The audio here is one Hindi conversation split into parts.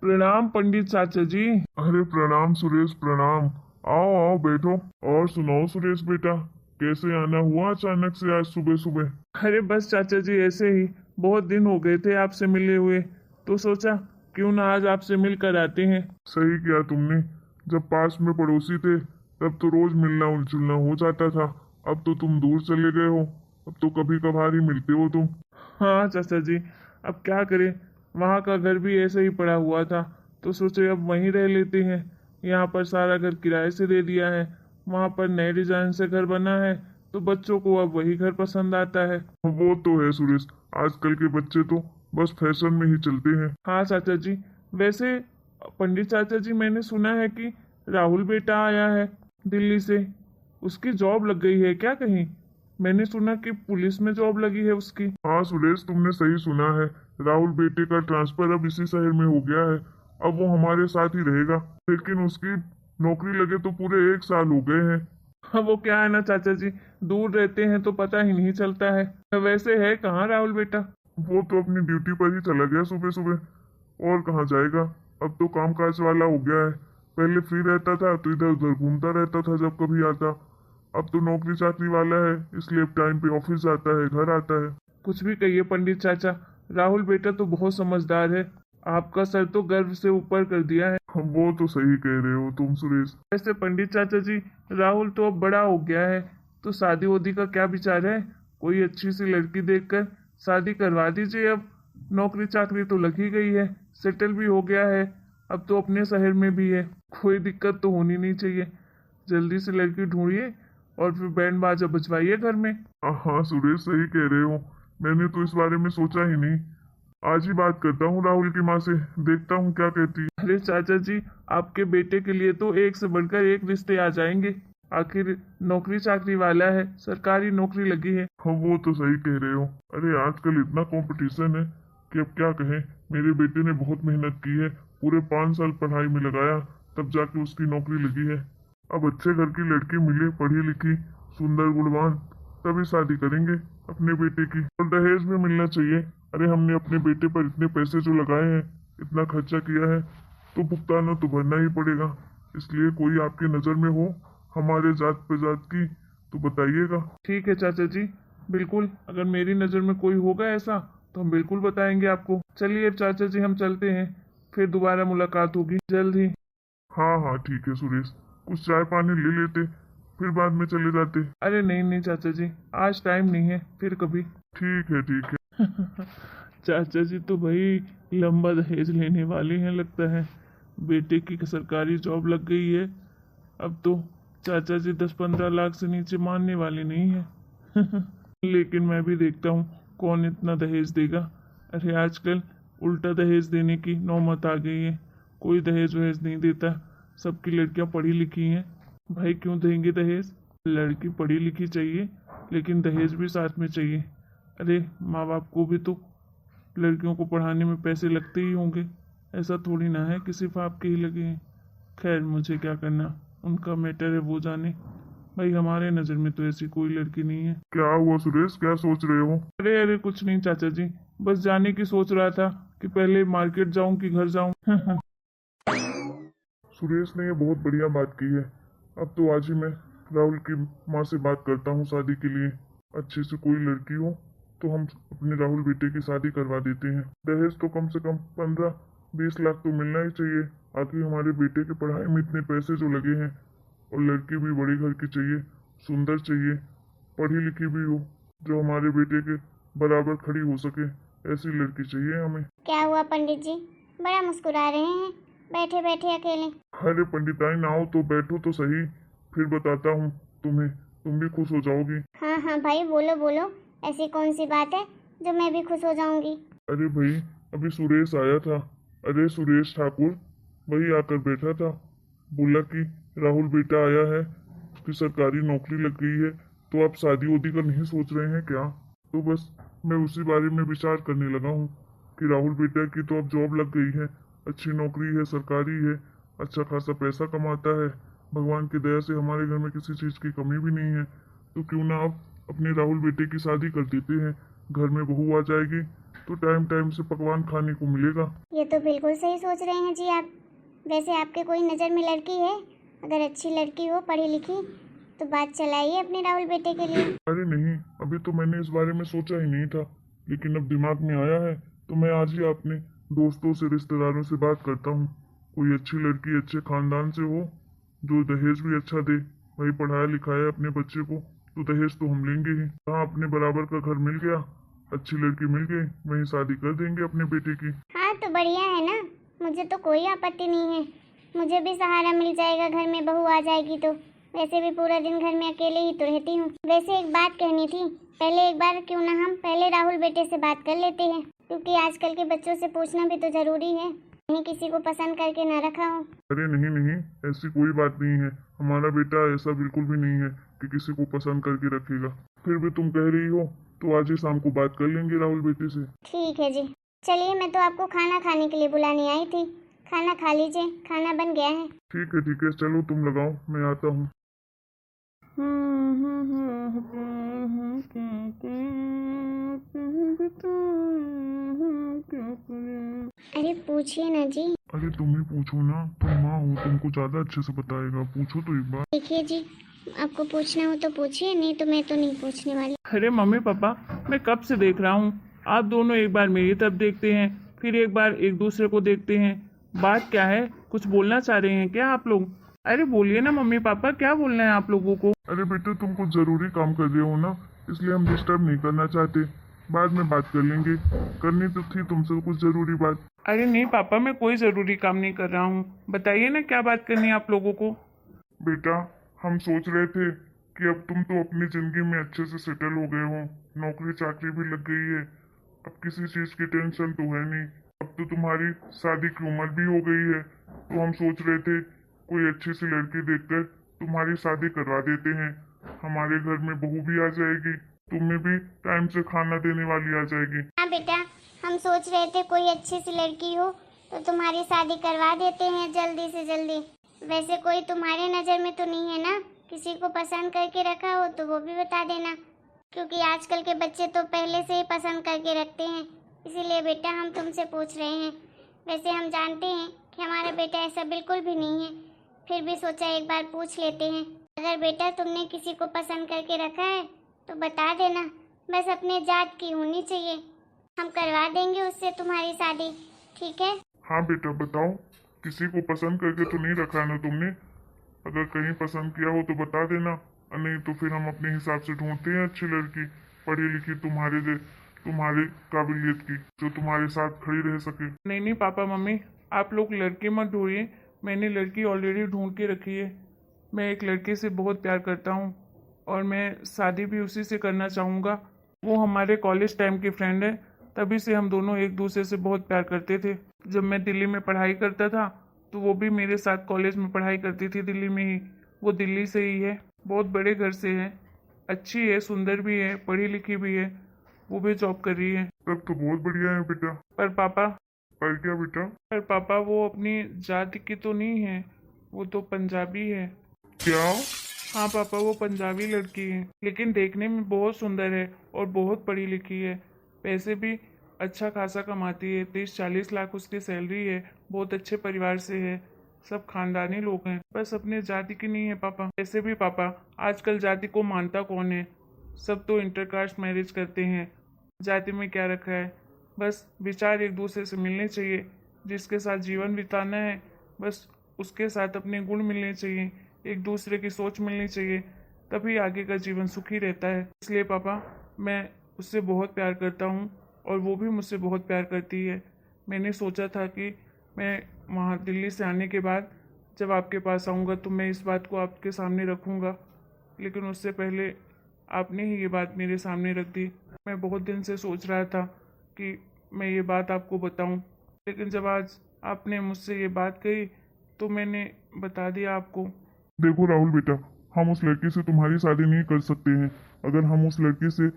प्रणाम पंडित चाचा जी। अरे प्रणाम सुरेश, प्रणाम। आओ आओ बैठो। और सुनाओ सुरेश बेटा, कैसे आना हुआ अचानक से आज सुबह सुबह? अरे बस चाचा जी ऐसे ही, बहुत दिन हो गए थे आपसे मिले हुए, तो सोचा क्यों ना आज आपसे मिल कर आते हैं। सही किया तुमने। जब पास में पड़ोसी थे तब तो रोज मिलना जुलना हो जाता था। अब तो तुम दूर चले गए हो, अब तो कभी कभार ही मिलते हो तुम। हाँ चाचा जी, अब क्या करें, वहाँ का घर भी ऐसे ही पड़ा हुआ था, तो सोचे अब वहीं रह लेते हैं। यहाँ पर सारा घर किराए से दे दिया है, वहाँ पर नए डिजाइन से घर बना है, तो बच्चों को अब वही घर पसंद आता है। वो तो है सुरेश, आजकल के बच्चे तो बस फैशन में ही चलते हैं। हाँ चाचा जी। वैसे पंडित चाचा जी, मैंने सुना है कि राहुल बेटा आया है दिल्ली से, उसकी जॉब लग गई है क्या कहीं? मैंने सुना कि पुलिस में जॉब लगी है उसकी। हाँ सुरेश, तुमने सही सुना है। राहुल बेटे का ट्रांसफर अब इसी शहर में हो गया है। अब वो हमारे साथ ही रहेगा, लेकिन उसकी नौकरी लगे तो पूरे 1 साल हो गए हैं। हाँ वो क्या है ना चाचा जी, दूर रहते हैं तो पता ही नहीं चलता है। वैसे है कहाँ राहुल बेटा? वो तो अपनी ड्यूटी पर ही चला गया सुबह सुबह, और कहाँ जाएगा। अब तो कामकाज वाला हो गया है। पहले फ्री रहता था तो इधर उधर घूमता रहता था जब कभी आता। अब तो नौकरी चाकरी वाला है, इसलिए अब टाइम पे ऑफिस जाता है, घर आता है। कुछ भी कहिए पंडित चाचा, राहुल बेटा तो बहुत समझदार है, आपका सर तो गर्व से ऊपर कर दिया है। वो तो सही कह रहे हो तुम सुरेश। वैसे पंडित चाचा जी, राहुल तो अब बड़ा हो गया है, तो शादी वादी का क्या विचार है? कोई अच्छी सी लड़की देखकर शादी करवा दीजिए अब। नौकरी चाकरी तो लग ही गई है, सेटल भी हो गया है, अब तो अपने शहर में भी है, कोई दिक्कत तो होनी नहीं चाहिए। जल्दी से लड़की ढूंढिए और फिर बैंड बाजा बजवाइए घर में। हाँ सुरेश, सही कह रहे हो। मैंने तो इस बारे में सोचा ही नहीं। आज ही बात करता हूँ राहुल की माँ से, देखता हूँ क्या कहती है। अरे चाचा जी, आपके बेटे के लिए तो एक से बढ़कर एक रिश्ते आ जाएंगे। आखिर नौकरी चाकरी वाला है, सरकारी नौकरी लगी है। हाँ वो तो सही कह रहे हो। अरे आजकल इतना कंपटीशन है कि अब क्या कहें। मेरे बेटे ने बहुत मेहनत की है, पूरे 5 साल पढ़ाई में लगाया, तब जाके उसकी नौकरी लगी है। अब अच्छे घर की लड़की मिले, पढ़ी लिखी, सुंदर गुणवान, तभी शादी करेंगे अपने बेटे की। और दहेज भी मिलना चाहिए। अरे हमने अपने बेटे पर इतने पैसे जो लगाए हैं, इतना खर्चा किया है, तो भुगताना तो भरना ही पड़ेगा। इसलिए कोई आपकी नज़र में हो हमारे जात प्रजात की तो बताइएगा। ठीक है चाचा जी, बिल्कुल, अगर मेरी नज़र में कोई होगा ऐसा तो हम बिल्कुल बताएंगे आपको। चलिए अब चाचा जी हम चलते हैं, फिर दोबारा मुलाकात होगी जल्द ही। हाँ हाँ ठीक है सुरेश, कुछ चाय पानी ले लेते, फिर बाद में चले जाते। अरे नहीं नहीं चाचा जी, आज टाइम नहीं है, फिर कभी। ठीक है ठीक है। चाचा जी तो भाई लंबा दहेज लेने वाले हैं लगता है। बेटे की सरकारी जॉब लग गई है, अब तो चाचा जी 10-15 लाख से नीचे मानने वाले नहीं है। लेकिन मैं भी देखता हूँ कौन इतना दहेज देगा। अरे आजकल उल्टा दहेज देने की नौबत आ गई है, कोई दहेज वहेज नहीं देता, सबकी लड़कियां पढ़ी लिखी हैं। भाई क्यों देंगे दहेज? लड़की पढ़ी लिखी चाहिए, लेकिन दहेज भी साथ में चाहिए। अरे माँ बाप को भी तो लड़कियों को पढ़ाने में पैसे लगते ही होंगे, ऐसा थोड़ी ना है कि सिर्फ आपके ही लगे हैं। खैर मुझे क्या करना, उनका मैटर है, वो जाने। भाई हमारे नज़र में तो ऐसी कोई लड़की नहीं है। क्या हुआ सुरेश, क्या सोच रहे हो? अरे अरे कुछ नहीं चाचा जी, बस जाने की सोच रहा था कि पहले मार्केट जाऊं कि घर जाऊं। सुरेश ने ये बहुत बढ़िया बात की है। अब तो आज ही मैं राहुल की माँ से बात करता हूँ शादी के लिए। अच्छी से कोई लड़की हो तो हम अपने राहुल बेटे की शादी करवा देते हैं। दहेज तो कम से कम 15-20 लाख तो मिलना ही चाहिए। आखिर हमारे बेटे की पढ़ाई में इतने पैसे जो लगे हैं। और लड़की भी बड़ी घर की चाहिए, सुंदर चाहिए, पढ़ी लिखी भी हो, जो हमारे बेटे के बराबर खड़ी हो सके, ऐसी लड़की चाहिए हमें। क्या हुआ पंडित जी, बड़ा मुस्कुरा रहे हैं बैठे बैठे अकेले? अरे पंडिताइन आओ तो बैठो तो सही, फिर बताता हूँ तुम्हें, तुम भी खुश हो जाओगी। हाँ हाँ भाई, बोलो बोलो, ऐसी कौन सी बात है जो मैं भी खुश हो जाऊंगी? अरे भाई, अभी सुरेश आया था। अरे सुरेश ठाकुर, वही आकर बैठा था, बोला कि राहुल बेटा आया है, उसकी सरकारी नौकरी लग गई है, तो आप शादी वादी का नहीं सोच रहे हैं क्या? तो बस मैं उसी बारे में विचार करने लगा हूँ कि राहुल बेटा की तो अब जॉब लग गई है, अच्छी नौकरी है, सरकारी है, अच्छा खासा पैसा कमाता है। भगवान की दया से हमारे घर में किसी चीज़ की कमी भी नहीं है। तो क्यों ना आप अपने राहुल बेटे की शादी कर देते हैं, घर में बहू आ जाएगी, तो टाइम टाइम से पकवान खाने को मिलेगा। ये तो बिल्कुल सही सोच रहे हैं जी आप। वैसे आपके कोई नज़र में लड़की है? अगर अच्छी लड़की हो, पढ़ी लिखी, तो बात चलाइए अपने राहुल बेटे के लिए। अरे नहीं, अभी तो मैंने इस बारे में सोचा ही नहीं था, लेकिन अब दिमाग में आया है तो मैं आज ही अपने दोस्तों से, रिश्तेदारों से बात करता हूँ। कोई अच्छी लड़की अच्छे खानदान से हो, जो दहेज भी अच्छा दे। भाई पढ़ाया लिखाया अपने बच्चे को, तो दहेज तो हम लेंगे ही। हाँ, अपने बराबर का घर मिल गया, अच्छी लड़की मिल गई, वहीं शादी कर देंगे अपने बेटे की। हाँ तो बढ़िया है ना, मुझे तो कोई आपत्ति नहीं है। मुझे भी सहारा मिल जाएगा, घर में बहू आ जाएगी तो। वैसे भी पूरा दिन घर में अकेले ही तो रहती हूँ। वैसे एक बात कहनी थी, पहले एक बार क्यों ना हम पहले राहुल बेटे से बात कर लेते हैं, क्योंकि आजकल के बच्चों से पूछना भी तो जरूरी है, कहीं किसी को पसंद करके ना रखा हो। अरे नहीं नहीं, ऐसी कोई बात नहीं है। हमारा बेटा ऐसा बिल्कुल भी नहीं है कि किसी को पसंद करके रखेगा। फिर भी तुम कह रही हो तो आज ही शाम को बात कर लेंगे राहुल बेटे से। ठीक है जी। चलिए, मैं तो आपको खाना खाने के लिए बुलाने आई थी। खाना खा लीजिए, खाना बन गया है। ठीक है, चलो तुम लगाओ, मैं आता हूँ। अरे पूछिए ना जी। अरे तुम ही पूछो ना, तुम माँ हो, तुमको ज्यादा अच्छे से बताएगा। पूछो तो एक बार। देखिए जी, आपको पूछना हो तो पूछिए, नहीं तो मैं तो नहीं पूछने वाली। अरे मम्मी पापा, मैं कब से देख रहा हूँ आप दोनों एक बार मेरी तरफ देखते हैं, फिर एक बार एक दूसरे को देखते हैं। बात क्या है? कुछ बोलना चाह रहे हैं क्या आप लोग? अरे बोलिए ना मम्मी पापा, क्या बोलना है आप लोगों को? अरे बेटे, तुम कुछ जरूरी काम कर रहे हो ना, इसलिए हम डिस्टर्ब नहीं करना चाहते। बाद में बात कर लेंगे। करनी तो थी तुमसे कुछ जरूरी बात। अरे नहीं पापा, मैं कोई ज़रूरी काम नहीं कर रहा हूँ। बताइए ना क्या बात करनी है आप लोगों को। बेटा, हम सोच रहे थे कि अब तुम तो अपनी जिंदगी में अच्छे से सेटल हो गए हो, नौकरी चाकरी भी लग गई है, अब किसी चीज की टेंशन तो है नहीं। अब तो तुम्हारी शादी की उम्र भी हो गई है, तो हम सोच रहे थे कोई अच्छी सी लड़की देखकर तुम्हारी शादी करवा देते हैं। हमारे घर में बहू भी आ जाएगी, तुम्हें भी टाइम से खाना देने वाली आ जाएगी। हाँ बेटा, हम सोच रहे थे कोई अच्छी सी लड़की हो तो तुम्हारी शादी करवा देते हैं जल्दी से जल्दी। वैसे कोई तुम्हारे नज़र में तो नहीं है ना? किसी को पसंद करके रखा हो तो वो भी बता देना, क्योंकि आजकल के बच्चे तो पहले से ही पसंद करके रखते हैं। इसीलिए बेटा हम तुमसे पूछ रहे हैं। वैसे हम जानते हैं कि हमारा बेटा ऐसा बिल्कुल भी नहीं है, फिर भी सोचा एक बार पूछ लेते हैं। अगर बेटा तुमने किसी को पसंद करके रखा है तो बता देना, बस अपने जात की होनी चाहिए, हम करवा देंगे उससे तुम्हारी शादी। ठीक है? हाँ बेटा बताओ, किसी को पसंद करके तो नहीं रखा है ना तुमने? अगर कहीं पसंद किया हो तो बता देना, और नहीं तो फिर हम अपने हिसाब से ढूंढते हैं अच्छी लड़की, पढ़ी लिखी, तुम्हारी काबिलियत की, जो तुम्हारे साथ खड़ी रह सके। नहीं नहीं पापा मम्मी, आप लोग लड़की मत ढूंढिए, मैंने लड़की ऑलरेडी ढूंढ के रखी है। मैं एक लड़के से बहुत प्यार करता हूँ और मैं शादी भी उसी से करना चाहूँगा। वो हमारे कॉलेज टाइम की फ्रेंड है, तभी से हम दोनों एक दूसरे से बहुत प्यार करते थे। जब मैं दिल्ली में पढ़ाई करता था तो वो भी मेरे साथ कॉलेज में पढ़ाई करती थी दिल्ली में ही। वो दिल्ली से ही है, बहुत बड़े घर से है, अच्छी है, सुंदर भी है, पढ़ी लिखी भी है, वो भी जॉब कर रही है। तब तो बहुत बढ़िया है बेटा। पर पापा पर क्या बेटा? पर पापा वो अपनी जाति की तो नहीं है, वो तो पंजाबी है। क्या? हाँ पापा, वो पंजाबी लड़की है, लेकिन देखने में बहुत सुंदर है और बहुत पढ़ी लिखी है। पैसे भी अच्छा खासा कमाती है, 30-40 लाख उसकी सैलरी है, बहुत अच्छे परिवार से है, सब खानदानी लोग हैं, बस अपने जाति की नहीं है पापा। ऐसे भी पापा आजकल जाति को मानता कौन है, सब तो इंटरकास्ट मैरिज करते हैं। जाति में क्या रखा है, बस विचार एक दूसरे से मिलने चाहिए। जिसके साथ जीवन बिताना है बस उसके साथ अपने गुण मिलने चाहिए, एक दूसरे की सोच मिलनी चाहिए, तभी आगे का जीवन सुखी रहता है। इसलिए पापा मैं उससे बहुत प्यार करता हूँ और वो भी मुझसे बहुत प्यार करती है। मैंने सोचा था कि मैं वहाँ दिल्ली से आने के बाद जब आपके पास आऊँगा तो मैं इस बात को आपके सामने रखूँगा, लेकिन उससे पहले आपने ही ये बात मेरे सामने रख दी। मैं बहुत दिन से सोच रहा था कि मैं ये बात आपको बताऊं, लेकिन जब आज आपने मुझसे ये बात कही तो मैंने बता दिया आपको। देखो राहुल बेटा, हम उस लड़की से तुम्हारी शादी नहीं कर सकते हैं। अगर हम उस लड़की से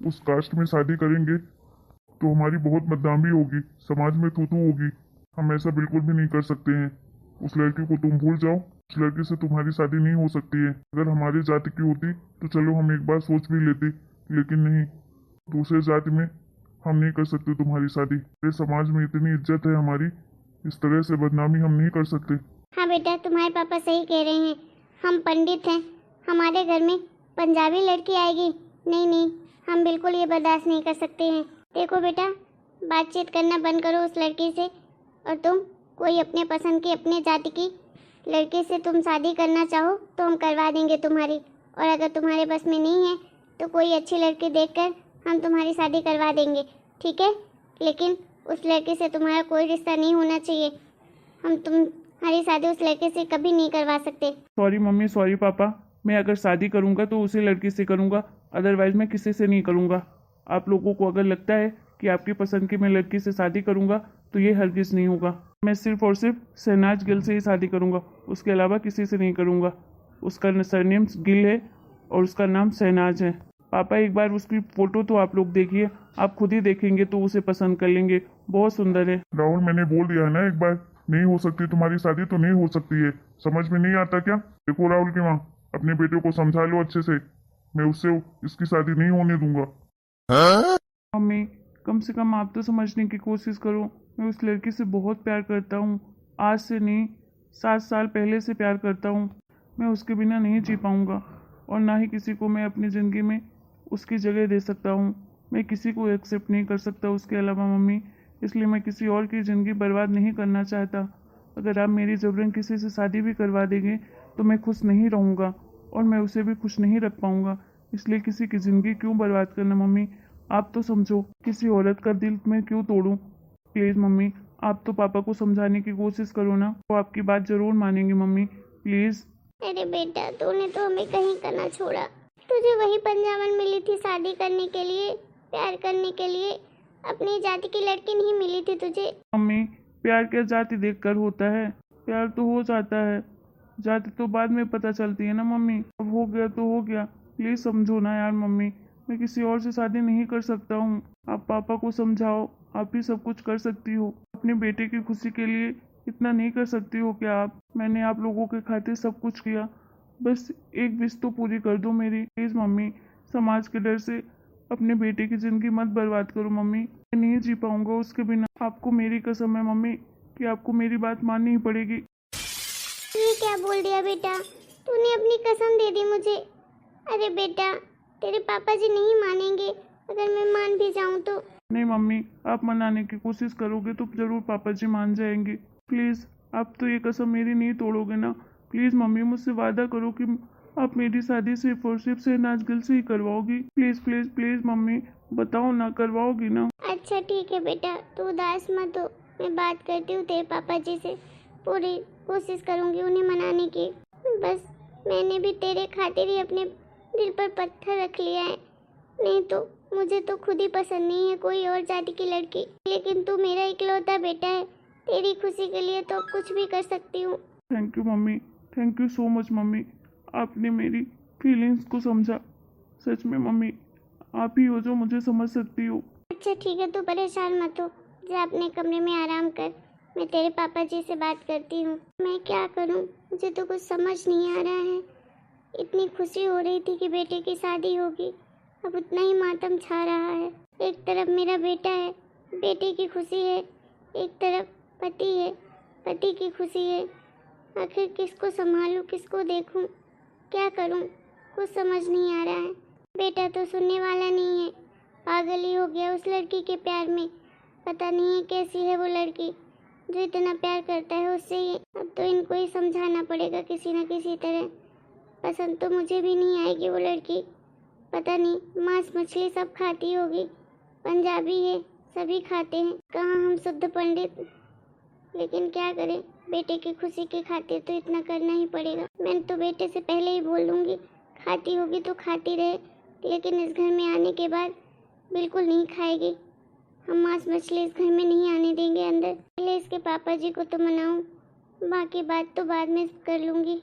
उस कास्ट में शादी करेंगे तो हमारी बहुत बदनामी होगी, समाज में थू थू होगी। हम ऐसा बिल्कुल भी नहीं कर सकते हैं। उस लड़की को तुम भूल जाओ, उस लड़की से तुम्हारी शादी नहीं हो सकती है। अगर हमारी जाति की होती तो चलो हम एक बार सोच भी लेते, लेकिन नहीं, दूसरे जाति में हम नहीं कर सकते तुम्हारी शादी। ये समाज में इतनी इज्जत है हमारी, इस तरह से बदनामी हम नहीं कर सकते। हाँ बेटा, तुम्हारे पापा सही कह रहे हैं। हम पंडित हैं, हमारे घर में पंजाबी लड़की आएगी? नहीं नहीं, हम बिल्कुल ये बर्दाश्त नहीं कर सकते हैं। देखो बेटा, बातचीत करना बंद करो उस लड़की से, और तुम कोई अपने पसंद की, अपने जाति की लड़की से तुम शादी करना चाहो तो हम करवा देंगे तुम्हारी, और अगर तुम्हारे बस में नहीं है तो कोई अच्छी लड़की देखकर हम तुम्हारी शादी करवा देंगे, ठीक है? लेकिन उस लड़के से तुम्हारा कोई रिश्ता नहीं होना चाहिए। हम तुम्हारी शादी उस लड़के से कभी नहीं करवा सकते। सॉरी मम्मी, सॉरी पापा। मैं अगर शादी करूँगा तो उसी लड़की से करूँगा, अदरवाइज मैं किसी से नहीं करूँगा। आप लोगों को अगर लगता है कि आपकी पसंद की मैं लड़की से शादी करूँगा तो ये हरगिज़ नहीं होगा। मैं सिर्फ और सिर्फ शहनाज गिल से ही शादी करूँगा, उसके अलावा किसी से नहीं करूँगा। उसका सरनेम गिल है और उसका नाम शहनाज है। पापा एक बार उसकी फ़ोटो तो आप लोग देखिए, आप खुद ही देखेंगे तो उसे पसंद कर लेंगे, बहुत सुंदर है। राहुल, मैंने बोल दिया है ना एक बार, नहीं हो सकती तुम्हारी शादी तो नहीं हो सकती है। समझ में नहीं आता क्या? देखो राहुल की माँ, अपने बेटे को समझा लो अच्छे से, मैं उससे इसकी शादी नहीं होने दूंगा। मम्मी, कम से कम आप तो समझने की कोशिश करो। मैं उस लड़की से बहुत प्यार करता हूँ, आज से नहीं 7 साल पहले से प्यार करता हूँ। मैं उसके बिना नहीं जी पाऊँगा, और ना ही किसी को मैं अपनी ज़िंदगी में उसकी जगह दे सकता हूँ। मैं किसी को एक्सेप्ट नहीं कर सकता उसके अलावा मम्मी, इसलिए मैं किसी और की ज़िंदगी बर्बाद नहीं करना चाहता। अगर आप मेरी ज़बरन किसी से शादी भी करवा देंगे तो मैं खुश नहीं रहूँगा, और मैं उसे भी खुश नहीं रख पाऊँगा। इसलिए किसी की ज़िंदगी क्यों बर्बाद करना मम्मी, आप तो समझो। किसी औरत का दिल मैं क्यों तोड़ूं? प्लीज़ मम्मी, आप तो पापा को समझाने की कोशिश करो ना, वो आपकी बात ज़रूर मानेंगे मम्मी, प्लीज़। अरे बेटा, तूने तो हमें कहीं का ना छोड़ा। तुझे वही पंजाबन मिली थी शादी करने के लिए, प्यार करने के लिए। अपनी जाति की लड़की नहीं मिली थी तुझे। मम्मी, प्यार क्या जाति देखकर होता है? प्यार तो हो जाता है, जाति तो बाद में पता चलती है ना मम्मी। अब हो गया तो हो गया, प्लीज़ समझो ना यार मम्मी। मैं किसी और से शादी नहीं कर सकता हूँ। आप पापा को समझाओ, आप ही सब कुछ कर सकती हो। अपने बेटे की खुशी के लिए इतना नहीं कर सकती हो क्या आप? मैंने आप लोगों के खातिर सब कुछ किया, बस एक विश तो पूरी कर दो मेरी, प्लीज़ मम्मी। समाज के डर से अपने बेटे की ज़िंदगी मत बर्बाद करो मम्मी, मैं नहीं जी पाऊँगा उसके बिना। आपको मेरी कसम है मम्मी कि आपको मेरी बात माननी ही पड़ेगी। ये क्या बोल दिया बेटा? तूने अपनी कसम दे दी मुझे। अरे बेटा, तेरे पापा जी नहीं मानेंगे अगर मैं मान भी जाऊं तो। नहीं मम्मी, आप मनाने की कोशिश करोगे तो ज़रूर पापा जी मान जाएंगे। प्लीज़, आप तो ये कसम मेरी नहीं तोड़ोगे ना? प्लीज़ मम्मी, मुझसे वादा करो कि आप मेरी शादी सिर्फ और सिर्फ शहनाज गिल से ही करवाओगी। प्लीज़ प्लीज़ प्लीज़ मम्मी, बताओ ना, करवाओगी ना? अच्छा ठीक है बेटा, तू उदास मत हो। मैं बात करती हूँ तेरे पापा जी से, पूरी कोशिश करूँगी उन्हें मनाने की। बस मैंने भी तेरे खातिर ही अपने दिल पर पत्थर रख लिया है, नहीं तो मुझे तो खुद ही पसंद नहीं है कोई और जाति की लड़की। लेकिन तू मेरा इकलौता बेटा है, तेरी खुशी के लिए तो कुछ भी कर सकती हूँ। Thank you mummy, thank you so much mummy, आपने मेरी फीलिंग्स को समझा। सच में मम्मी, आप ही हो जो मुझे समझ सकती हो। अच्छा ठीक है, तू परेशान मत हो, जा अपने कमरे में आराम कर। मैं तेरे पापा जी से बात करती हूँ। मैं क्या करूँ, मुझे तो कुछ समझ नहीं आ रहा है। इतनी खुशी हो रही थी कि बेटे की शादी होगी, अब उतना ही मातम छा रहा है। एक तरफ मेरा बेटा है, बेटे की खुशी है, एक तरफ पति है, पति की खुशी है। आखिर किसको संभालूं, किसको देखूं, क्या करूं, कुछ समझ नहीं आ रहा है। बेटा तो सुनने वाला नहीं है, पागल ही हो गया उस लड़की के प्यार में। पता नहीं है कैसी है वो लड़की जो इतना प्यार करता है उससे ही। अब तो इनको ही समझाना पड़ेगा किसी न किसी तरह। पसंद तो मुझे भी नहीं आएगी वो लड़की, पता नहीं मांस मछली सब खाती होगी, पंजाबी है सभी खाते हैं, कहाँ हम शुद्ध पंडित। लेकिन क्या करें, बेटे की खुशी की खातिर तो इतना करना ही पड़ेगा। मैं तो बेटे से पहले ही बोल दूंगी, खाती होगी तो खाती रहे, लेकिन इस घर में आने के बाद बिल्कुल नहीं खाएगी। हम मांस मछली इस घर में नहीं आने देंगे अंदर। पहले इसके पापा जी को तो मनाऊं, बाकी बात तो बाद में कर लूंगी।